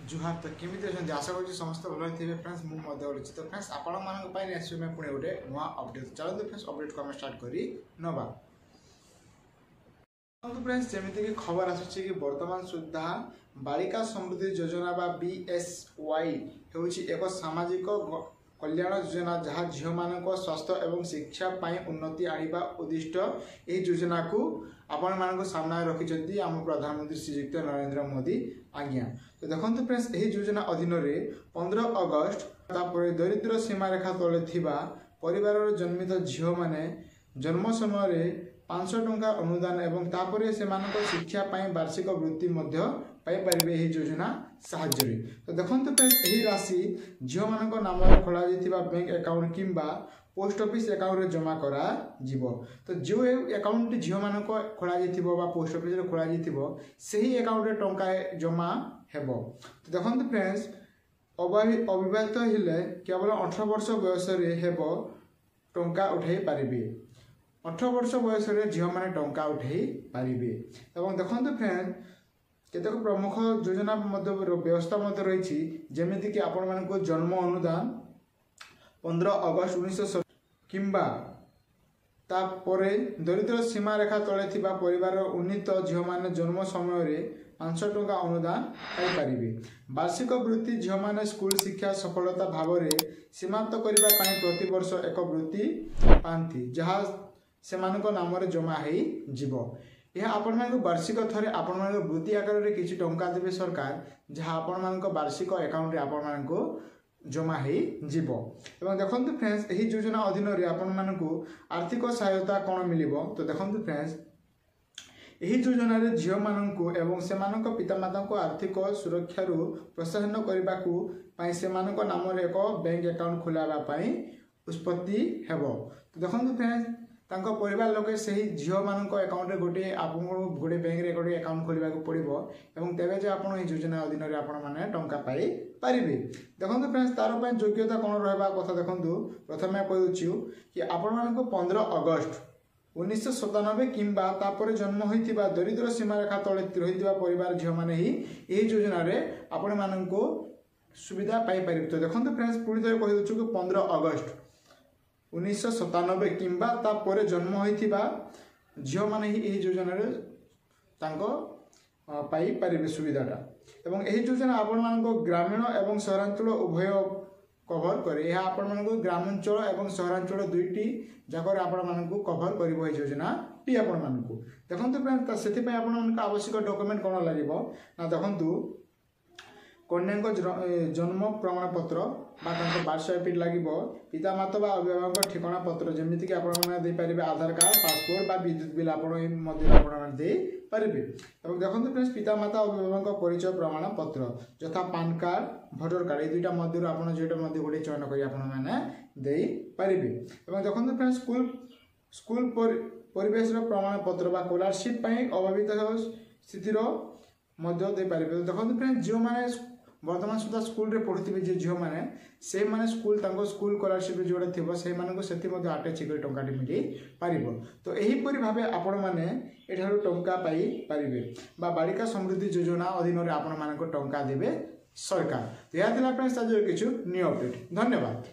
जुहार तो केमी अच्छा आशा कर समस्त भल थे फ्रेंड्स मुझे तो फ्रेंड्स आपण नेक्स्ट पुणे गोटे नुआ अपडेट चलते फ्रेंड्स अपडेट को आम स्टार्ट कर नवा फ्रेंड्स जमीक खबर आसूँ कि वर्तमान सुधा बालिका समृद्धि योजना बा BSY हूँ एक सामाजिक कल्याण योजना जहाँ झील मान स्वास्थ्य और शिक्षा उन्नति आने उद्दिष्ट यह योजना को आपण मान सामना रखिंट आम प्रधानमंत्री श्रीयुक्त नरेंद्र मोदी आज्ञा। तो देखो फ्रेंड्स यही योजना अधीन 15 अगस्त दरिद्र सीमा रेखा तले परिवार जन्मित झील मैंने जन्म समय 500 टंका अनुदान एवं तापर से शिक्षा वार्षिक वृत्ति पाइपर यही योजना साहाय्य। तो देखो फ्रेंड्स यही राशि झील मान नाम खोल बैंक अकाउंट किंबा पोस्ट ऑफिस अकाउंट जमा करा जीवो। तो जो अकाउंट झील मान खोल पोस्ट ऑफिस खोल से ही अकाउंट टंका जमा हेबो। तो देखो फ्रेंड्स अविवाहित हेले केवल 18 वर्ष बयस हेबो टंका उठाई पारिबे। 18 वर्ष बयस झील मैंने टंका उठाई पारिबे। एवं देखो फ्रेंड्स केतक प्रमुख योजना व्यवस्था रही जमीक कि आपण मानक जन्म अनुदान 15 अगस्त 1970 किंबा तापरे दरिद्र सीमा रेखा तले परिवार उन्नीत झील मैंने जन्म समय 500 टंका अनुदान पाइपर। वार्षिक वृत्ति झील मैंने स्कूल शिक्षा सफलता भाव में सीमांत करने प्रति वर्ष एक वृत्ति पाती जहाँ से नाम जमा हो। यह आपण वार्षिक थे आपण वृत्ति आकार में किसी टंका देवे सरकार जहाँ आपण वार्षिक अकाउंट आपण जमा हो। देखो फ्रेंड्स यही योजना अधीन आपण आर्थिक सहायता कौन मिल। तो देखो फ्रेंड्स यही योजन झील मानू एवं से पितामाता को आर्थिक सुरक्षा प्रोत्साहन करने से नाम एक बैंक अकाउंट खोलवाई निष्पत्ति हेब। तो देखो फ्रेंड्स तांको परिवार लोके सही झील मान अकाउंट गोटे आपको गोटे बैंक रे गोटे अकाउंट खोलवा पड़ो एवं तेज जो आप योजना अधीन में टंका पाई पारे। देखो फ्रेंड्स तार योग्यता कौन रहा कथा देखो प्रथम कहूँ कि आपण 15 अगस्त 1997 किंबा तापर जन्म होता दरिद्र सीमा रेखा तले रही परिवार झील मैंने ही यही योजना आपण मान सुविधा पाइपर। तो देखो फ्रेंड्स पुणी थे कही कि 15 अगस्त 1997 किंबा तापर जन्म होता झील मैंने ही यही योजना पाइपर सुविधाटा। एवं यही योजना आपण मान ग्रामीण एवं सहरांचल उभय कभर करे। यह आपण मान ग्रामांचल एवं सहरांचल दुईटी जाकर आपण मान कभर कर योजना टी आपण मान देखो फ्रेंड्स से आवश्यक डॉक्यूमेंट कौन लगे ना देखु कन्या जन्म प्रमाण पत्र बर्थ सर्टिफिकेट लगे पितामाता अभिभावक ठिकाना पत्र जमीक आपरे आधार कार्ड पासपोर्ट विद्युत बिल आपदे पारे। देखो फ्रेंड्स पितामाता अभिभावक परिचय प्रमाण पत्र यथा पान कार्ड भोटर कार्ड ये दुईटा मध्य आप जो गोटे चयन कर पारे। देखो फ्रेंड्स स्कूल परिवेश प्रमाण पत्र स्कॉलरशिप अभावित स्थितिर देखो फ्रेंड्स जो मैंने वर्तमान सुधा स्कूल रे पढ़ुवे जो झील मैंने से माने स्कूल स्कूल स्कॉलरशिप जोड़े थी से आटाच कर टंका मिल पार। तो यहीपरि भाव आपण मैंने एठार टंका पाई पारे बालिका समृद्धि योजना अधीन आपण मान टंका देवे सरकार। तो यह फ्रेंड्स आज किछु न्यू अपडेट। धन्यवाद।